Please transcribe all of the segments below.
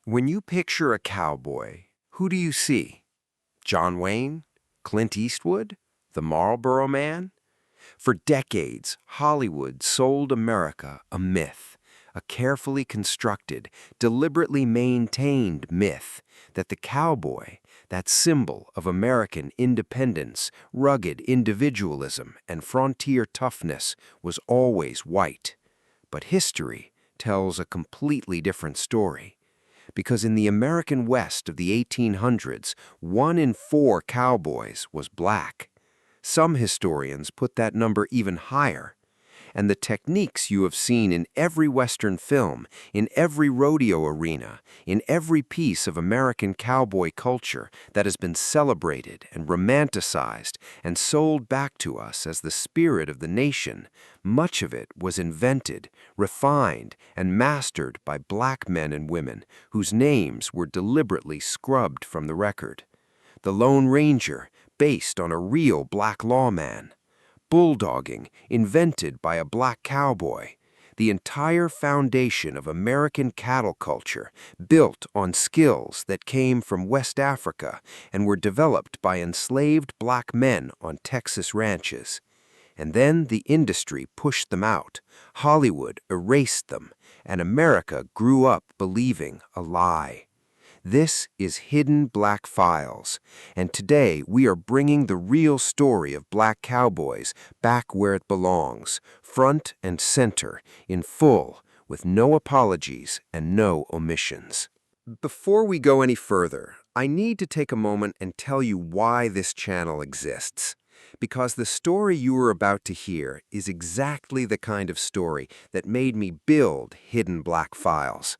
When you picture a cowboy, who do you see? John Wayne? Clint Eastwood? The Marlboro Man? For decades, Hollywood sold America a myth, a carefully constructed, deliberately maintained myth that the cowboy, that symbol of American independence, rugged individualism, and frontier toughness, was always white. But history tells a completely different story. Because in the American West of the 1800s, 1 in 4 cowboys was black. Some historians put that number even higher. And the techniques you have seen in every Western film, in every rodeo arena, in every piece of American cowboy culture that has been celebrated and romanticized and sold back to us as the spirit of the nation, much of it was invented, refined, and mastered by black men and women whose names were deliberately scrubbed from the record. The Lone Ranger, based on a real black lawman. Bulldogging, invented by a black cowboy. The entire foundation of American cattle culture, built on skills that came from West Africa and were developed by enslaved black men on Texas ranches. And then the industry pushed them out, Hollywood erased them, and America grew up believing a lie. This is Hidden Black Files, and today we are bringing the real story of black cowboys back where it belongs, front and center, in full, with no apologies and no omissions. Before we go any further, I need to take a moment and tell you why this channel exists. Because the story you are about to hear is exactly the kind of story that made me build Hidden Black Files.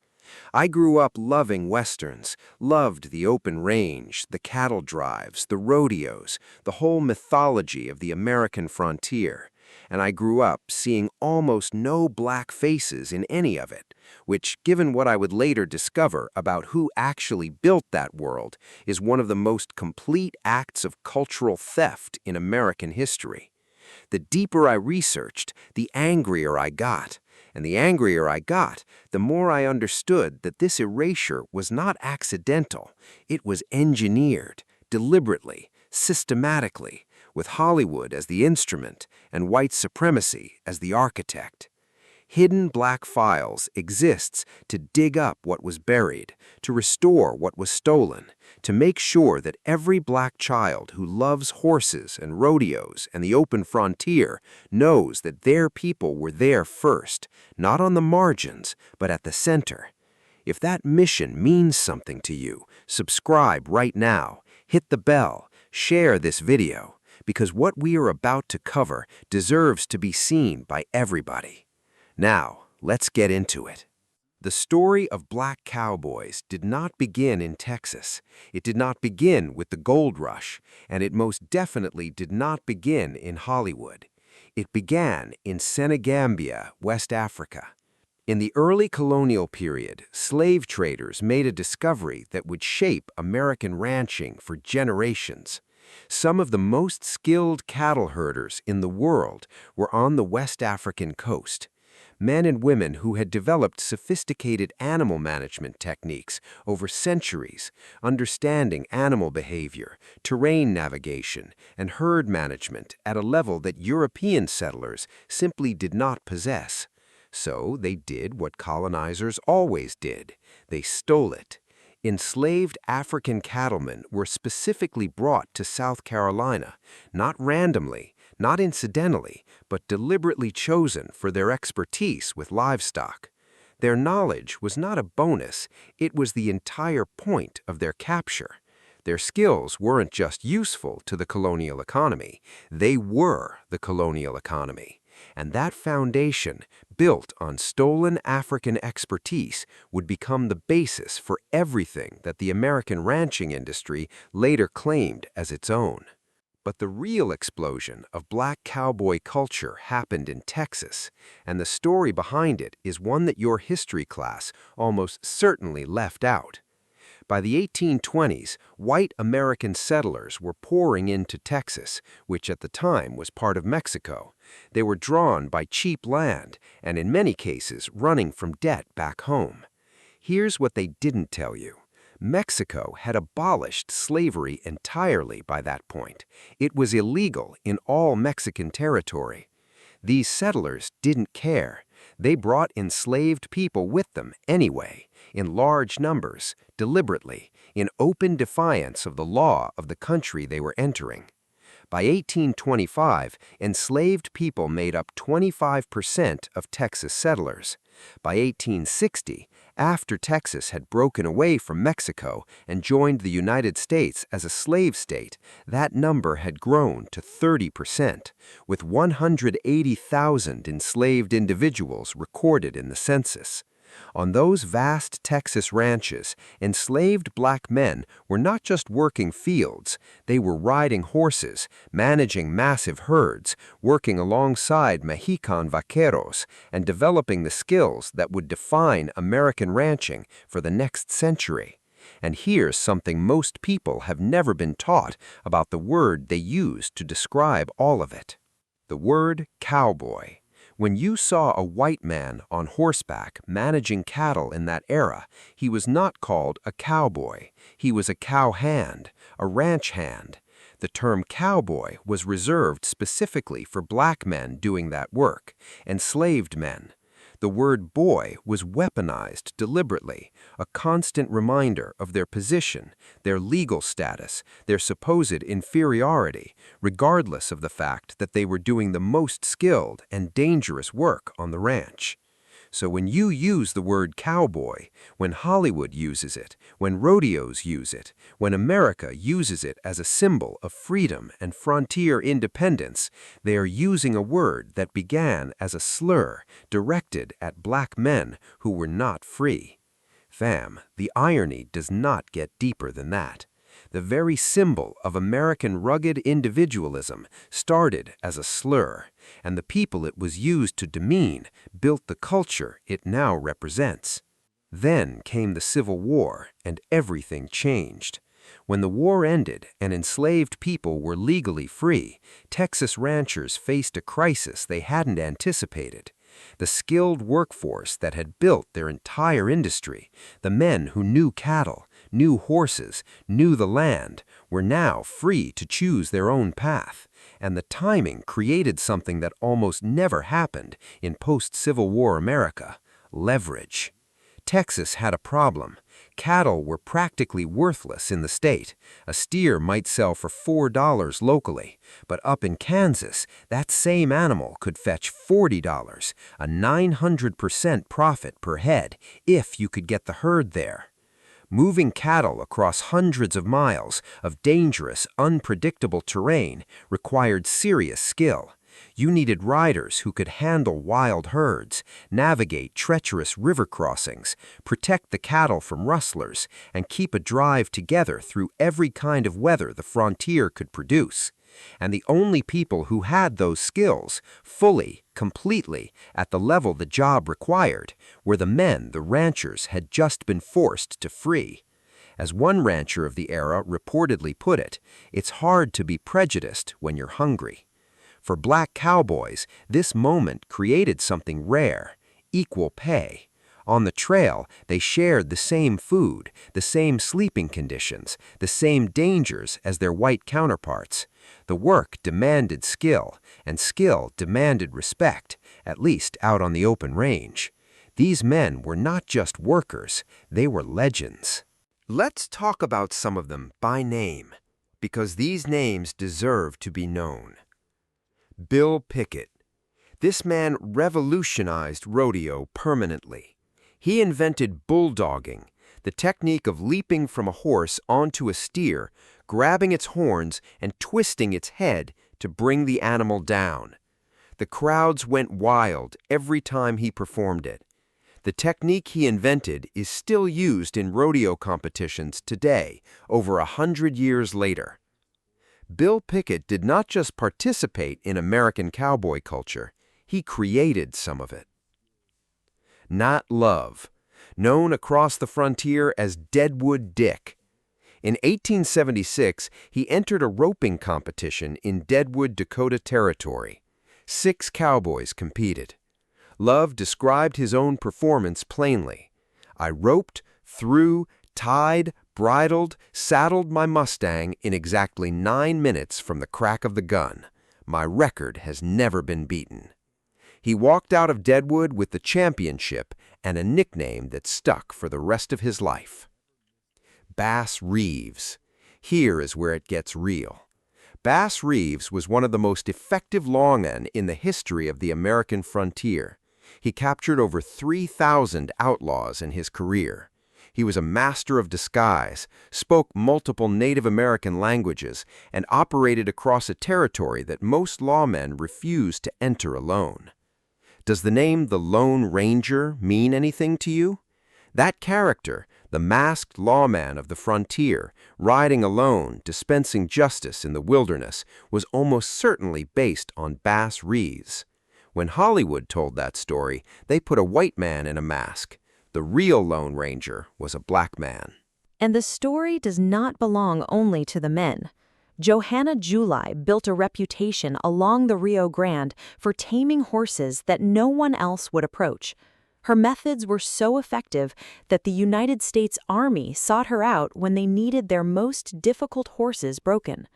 I grew up loving Westerns, loved the open range, the cattle drives, the rodeos, the whole mythology of the American frontier, and I grew up seeing almost no black faces in any of it, which, given what I would later discover about who actually built that world, is one of the most complete acts of cultural theft in American history. The deeper I researched, the angrier I got. And the angrier I got, the more I understood that this erasure was not accidental. It was engineered, deliberately, systematically, with Hollywood as the instrument and white supremacy as the architect. Hidden Black Files exists to dig up what was buried, to restore what was stolen, to make sure that every black child who loves horses and rodeos and the open frontier knows that their people were there first, not on the margins, but at the center. If that mission means something to you, subscribe right now, hit the bell, share this video, because what we are about to cover deserves to be seen by everybody. Now, let's get into it. The story of black cowboys did not begin in Texas. It did not begin with the gold rush, and it most definitely did not begin in Hollywood. It began in Senegambia, West Africa. In the early colonial period, slave traders made a discovery that would shape American ranching for generations. Some of the most skilled cattle herders in the world were on the West African coast. Men and women who had developed sophisticated animal management techniques over centuries, understanding animal behavior, terrain navigation, and herd management at a level that European settlers simply did not possess. So they did what colonizers always did. They stole it. Enslaved African cattlemen were specifically brought to South Carolina, not randomly, not incidentally, but deliberately chosen for their expertise with livestock. Their knowledge was not a bonus, it was the entire point of their capture. Their skills weren't just useful to the colonial economy, they were the colonial economy. And that foundation, built on stolen African expertise, would become the basis for everything that the American ranching industry later claimed as its own. But the real explosion of black cowboy culture happened in Texas, and the story behind it is one that your history class almost certainly left out. By the 1820s, white American settlers were pouring into Texas, which at the time was part of Mexico. They were drawn by cheap land and in many cases running from debt back home. Here's what they didn't tell you. Mexico had abolished slavery entirely by that point. It was illegal in all Mexican territory. These settlers didn't care. They brought enslaved people with them anyway, in large numbers, deliberately, in open defiance of the law of the country they were entering. By 1825, enslaved people made up 25% of Texas settlers. By 1860, after Texas had broken away from Mexico and joined the United States as a slave state, that number had grown to 30%, with 180,000 enslaved individuals recorded in the census. On those vast Texas ranches, enslaved black men were not just working fields, they were riding horses, managing massive herds, working alongside Mexican vaqueros, and developing the skills that would define American ranching for the next century. And here's something most people have never been taught about the word they use to describe all of it. The word cowboy. When you saw a white man on horseback managing cattle in that era, he was not called a cowboy. He was a cowhand, a ranch hand. The term cowboy was reserved specifically for black men doing that work, enslaved men. The word boy was weaponized deliberately, a constant reminder of their position, their legal status, their supposed inferiority, regardless of the fact that they were doing the most skilled and dangerous work on the ranch. So when you use the word cowboy, when Hollywood uses it, when rodeos use it, when America uses it as a symbol of freedom and frontier independence, they are using a word that began as a slur directed at black men who were not free. Fam, the irony does not get deeper than that. The very symbol of American rugged individualism started as a slur, and the people it was used to demean built the culture it now represents. Then came the Civil War, and everything changed. When the war ended and enslaved people were legally free, Texas ranchers faced a crisis they hadn't anticipated. The skilled workforce that had built their entire industry, the men who knew cattle, knew horses, knew the land, were now free to choose their own path, and the timing created something that almost never happened in post-Civil War America: leverage. Texas had a problem. Cattle were practically worthless in the state. A steer might sell for $4 locally, but up in Kansas, that same animal could fetch $40, a 900% profit per head, if you could get the herd there. Moving cattle across hundreds of miles of dangerous, unpredictable terrain required serious skill. You needed riders who could handle wild herds, navigate treacherous river crossings, protect the cattle from rustlers, and keep a drive together through every kind of weather the frontier could produce. And the only people who had those skills, fully, completely, at the level the job required, were the men the ranchers had just been forced to free. As one rancher of the era reportedly put it, it's hard to be prejudiced when you're hungry. For black cowboys, this moment created something rare: equal pay. On the trail, they shared the same food, the same sleeping conditions, the same dangers as their white counterparts. The work demanded skill, and skill demanded respect, at least out on the open range. These men were not just workers, they were legends. Let's talk about some of them by name, because these names deserve to be known. Bill Pickett. This man revolutionized rodeo permanently. He invented bulldogging, the technique of leaping from a horse onto a steer, grabbing its horns and twisting its head to bring the animal down. The crowds went wild every time he performed it. The technique he invented is still used in rodeo competitions today, over 100 years later. Bill Pickett did not just participate in American cowboy culture, he created some of it. Not Love, known across the frontier as Deadwood Dick. In 1876, he entered a roping competition in Deadwood, Dakota Territory. 6 cowboys competed. Love described his own performance plainly. I roped, threw, tied, bridled, saddled my Mustang in exactly 9 minutes from the crack of the gun. My record has never been beaten. He walked out of Deadwood with the championship and a nickname that stuck for the rest of his life. Bass Reeves. Here is where it gets real. Bass Reeves was one of the most effective lawmen in the history of the American frontier. He captured over 3,000 outlaws in his career. He was a master of disguise, spoke multiple Native American languages, and operated across a territory that most lawmen refused to enter alone. Does the name the Lone Ranger mean anything to you? That character, the masked lawman of the frontier, riding alone, dispensing justice in the wilderness, was almost certainly based on Bass Reeves. When Hollywood told that story, they put a white man in a mask. The real Lone Ranger was a black man. And the story does not belong only to the men. Johanna built a reputation along the Rio Grande for taming horses that no one else would approach. Her methods were so effective that the United States Army sought her out when they needed their most difficult horses broken.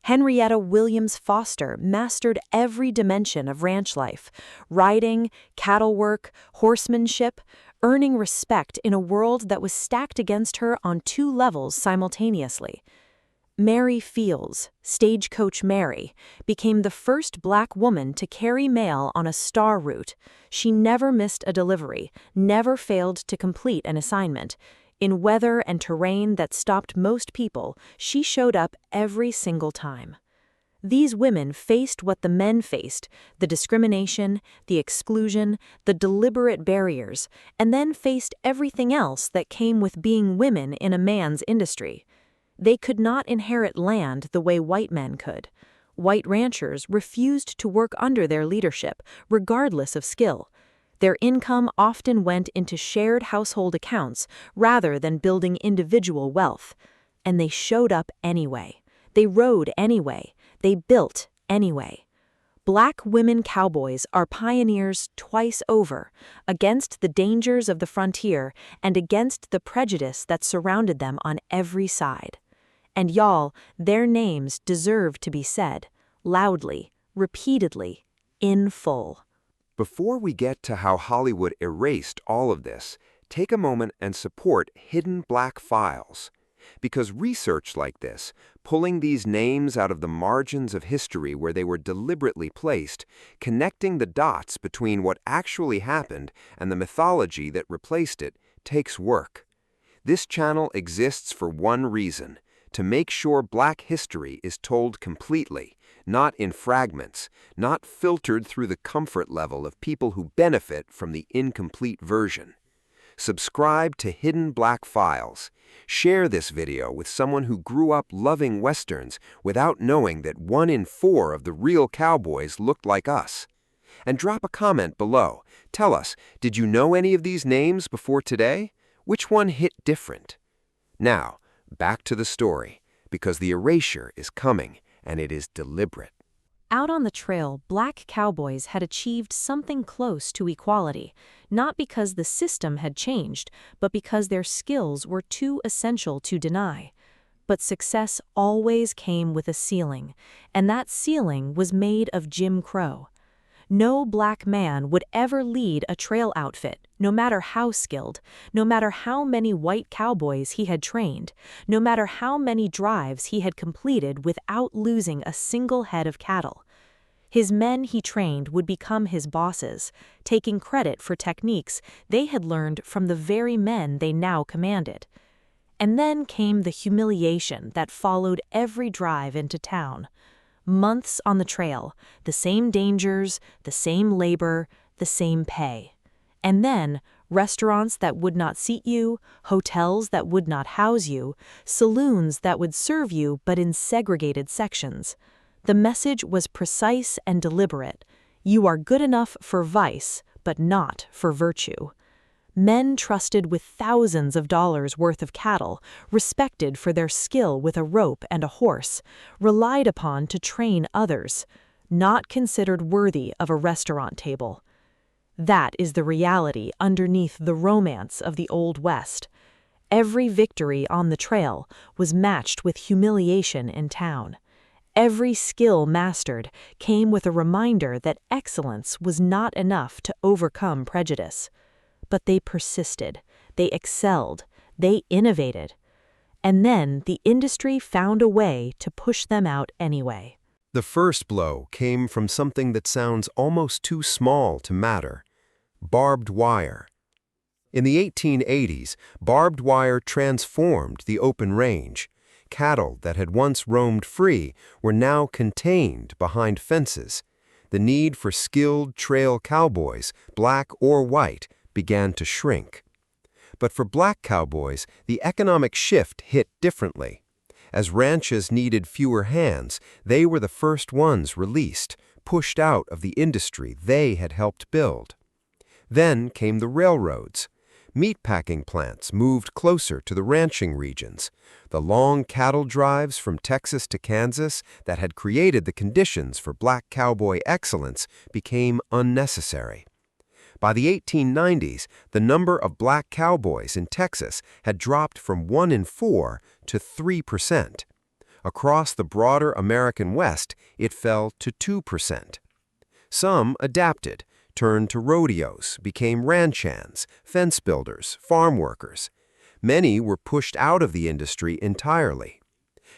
Henrietta Williams Foster mastered every dimension of ranch life: riding, cattle work, horsemanship, earning respect in a world that was stacked against her on 2 levels simultaneously. Mary Fields, Stagecoach Mary, became the first black woman to carry mail on a star route. She never missed a delivery, never failed to complete an assignment. In weather and terrain that stopped most people, she showed up every single time. These women faced what the men faced: the discrimination, the exclusion, the deliberate barriers, and then faced everything else that came with being women in a man's industry. They could not inherit land the way white men could. White ranchers refused to work under their leadership, regardless of skill. Their income often went into shared household accounts rather than building individual wealth. And they showed up anyway. They rode anyway. They built anyway. Black women cowboys are pioneers twice over, against the dangers of the frontier and against the prejudice that surrounded them on every side. And y'all, their names deserve to be said, loudly, repeatedly, in full. Before we get to how Hollywood erased all of this, take a moment and support Hidden Black Files. Because research like this, pulling these names out of the margins of history where they were deliberately placed, connecting the dots between what actually happened and the mythology that replaced it, takes work. This channel exists for one reason: to make sure Black history is told completely, not in fragments, not filtered through the comfort level of people who benefit from the incomplete version. Subscribe to Hidden Black Files. Share this video with someone who grew up loving Westerns without knowing that 1 in 4 of the real cowboys looked like us. And drop a comment below. Tell us, did you know any of these names before today? Which one hit different? Now, back to the story, because the erasure is coming, and it is deliberate. Out on the trail, black cowboys had achieved something close to equality, not because the system had changed, but because their skills were too essential to deny. But success always came with a ceiling, and that ceiling was made of Jim Crow. No black man would ever lead a trail outfit, no matter how skilled, no matter how many white cowboys he had trained, no matter how many drives he had completed without losing a single head of cattle. His men he trained would become his bosses, taking credit for techniques they had learned from the very men they now commanded. And then came the humiliation that followed every drive into town. Months on the trail, the same dangers, the same labor, the same pay. And then, restaurants that would not seat you, hotels that would not house you, saloons that would serve you but in segregated sections. The message was precise and deliberate. You are good enough for vice, but not for virtue. Men trusted with thousands of dollars worth of cattle, respected for their skill with a rope and a horse, relied upon to train others, not considered worthy of a restaurant table. That is the reality underneath the romance of the Old West. Every victory on the trail was matched with humiliation in town. Every skill mastered came with a reminder that excellence was not enough to overcome prejudice. But they persisted, they excelled, they innovated. And then the industry found a way to push them out anyway. The first blow came from something that sounds almost too small to matter: barbed wire. In the 1880s, barbed wire transformed the open range. Cattle that had once roamed free were now contained behind fences. The need for skilled trail cowboys, black or white, began to shrink. But for black cowboys, the economic shift hit differently. As ranches needed fewer hands, they were the first ones released, pushed out of the industry they had helped build. Then came the railroads. Meatpacking plants moved closer to the ranching regions. The long cattle drives from Texas to Kansas that had created the conditions for black cowboy excellence became unnecessary. By the 1890s, the number of black cowboys in Texas had dropped from 1 in 4 to 3%. Across the broader American West, it fell to 2%. Some adapted, turned to rodeos, became ranch hands, fence builders, farm workers. Many were pushed out of the industry entirely.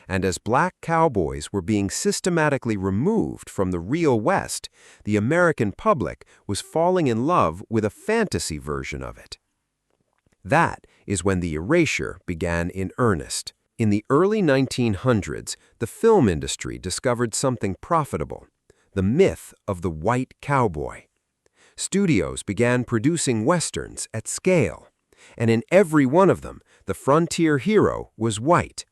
And as black cowboys were being systematically removed from the real West, the American public was falling in love with a fantasy version of it. That is when the erasure began in earnest. In the early 1900s, the film industry discovered something profitable: the myth of the white cowboy. Studios began producing westerns at scale, and in every one of them, the frontier hero was white.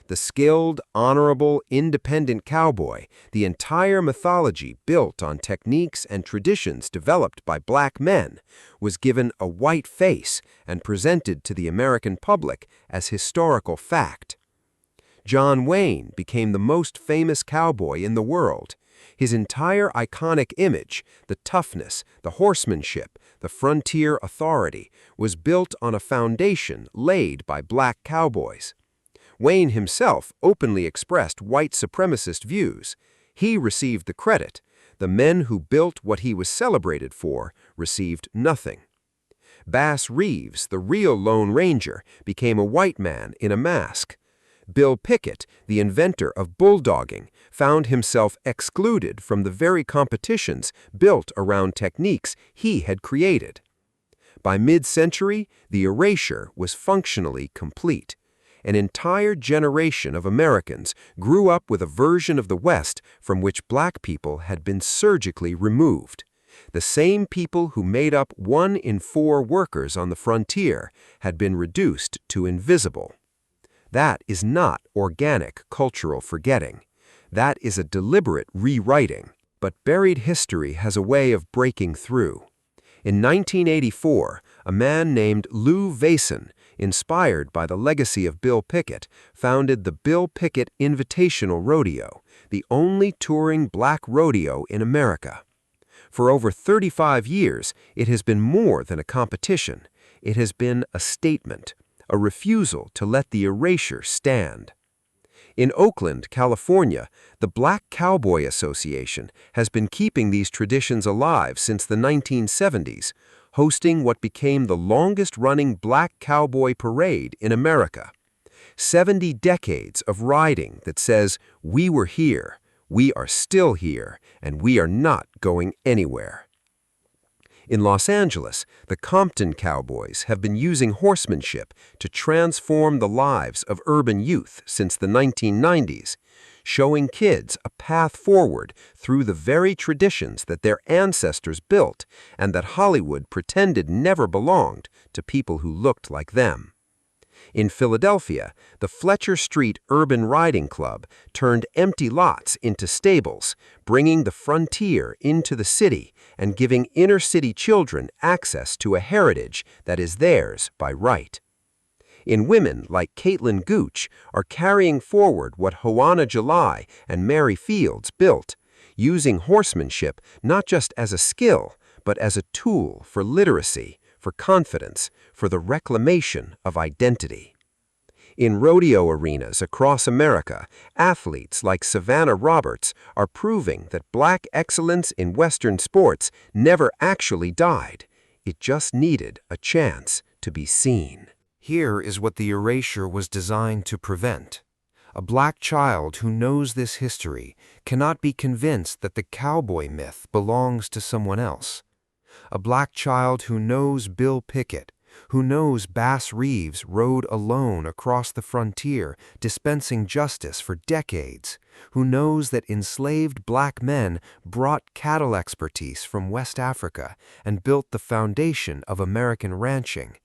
The skilled, honorable, independent cowboy, the entire mythology built on techniques and traditions developed by black men, was given a white face and presented to the American public as historical fact. John Wayne became the most famous cowboy in the world. His entire iconic image, the toughness, the horsemanship, the frontier authority, was built on a foundation laid by black cowboys. Wayne himself openly expressed white supremacist views. He received the credit. The men who built what he was celebrated for received nothing. Bass Reeves, the real Lone Ranger, became a white man in a mask. Bill Pickett, the inventor of bulldogging, found himself excluded from the very competitions built around techniques he had created. By mid-century, the erasure was functionally complete. An entire generation of Americans grew up with a version of the West from which black people had been surgically removed. The same people who made up 1 in 4 workers on the frontier had been reduced to invisible. That is not organic cultural forgetting. That is a deliberate rewriting. But buried history has a way of breaking through. In 1984, a man named Lou Vason, inspired by the legacy of Bill Pickett, founded the Bill Pickett Invitational Rodeo, the only touring black rodeo in America. For over 35 years, it has been more than a competition. It has been a statement, a refusal to let the erasure stand. In Oakland, California, the Black Cowboy Association has been keeping these traditions alive since the 1970s, hosting what became the longest-running Black Cowboy Parade in America. 70 decades of riding that says, "We were here, we are still here, and we are not going anywhere." In Los Angeles, the Compton Cowboys have been using horsemanship to transform the lives of urban youth since the 1990s, showing kids a path forward through the very traditions that their ancestors built and that Hollywood pretended never belonged to people who looked like them. In Philadelphia, the Fletcher Street Urban Riding Club turned empty lots into stables, bringing the frontier into the city and giving inner-city children access to a heritage that is theirs by right. In women like Caitlin Gooch are carrying forward what Johanna and Mary Fields built, using horsemanship not just as a skill, but as a tool for literacy, for confidence, for the reclamation of identity. In rodeo arenas across America, athletes like Savannah Roberts are proving that black excellence in Western sports never actually died. It just needed a chance to be seen. Here is what the erasure was designed to prevent. A black child who knows this history cannot be convinced that the cowboy myth belongs to someone else. A black child who knows Bill Pickett, who knows Bass Reeves rode alone across the frontier dispensing justice for decades, who knows that enslaved black men brought cattle expertise from West Africa and built the foundation of American ranching.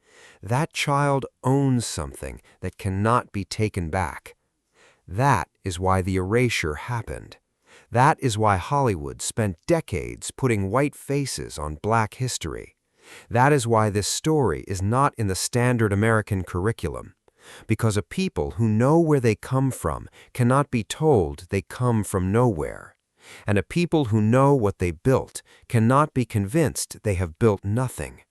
That child owns something that cannot be taken back. That is why the erasure happened. That is why Hollywood spent decades putting white faces on black history. That is why this story is not in the standard American curriculum. Because a people who know where they come from cannot be told they come from nowhere. And a people who know what they built cannot be convinced they have built nothing.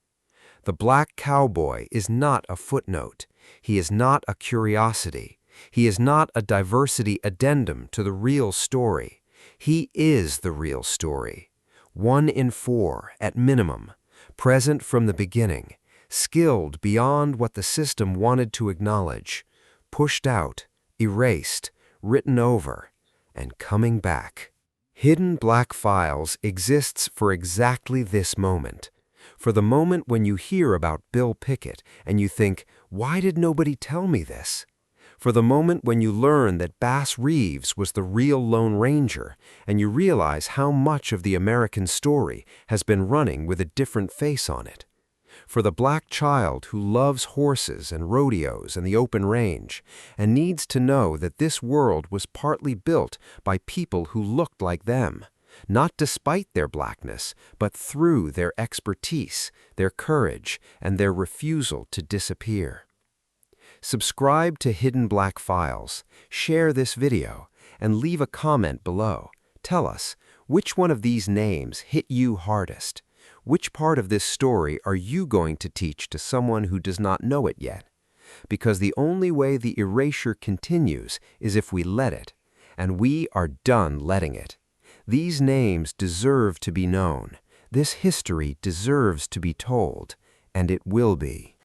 The black cowboy is not a footnote. He is not a curiosity. He is not a diversity addendum to the real story. He is the real story. 1 in 4, at minimum, present from the beginning, skilled beyond what the system wanted to acknowledge, pushed out, erased, written over, and coming back. Hidden Black Files exists for exactly this moment. For the moment when you hear about Bill Pickett and you think, why did nobody tell me this? For the moment when you learn that Bass Reeves was the real Lone Ranger and you realize how much of the American story has been running with a different face on it. For the black child who loves horses and rodeos and the open range and needs to know that this world was partly built by people who looked like them, not despite their blackness, but through their expertise, their courage, and their refusal to disappear. Subscribe to Hidden Black Files, share this video, and leave a comment below. Tell us, which one of these names hit you hardest? Which part of this story are you going to teach to someone who does not know it yet? Because the only way the erasure continues is if we let it, and we are done letting it. These names deserve to be known. This history deserves to be told, and it will be.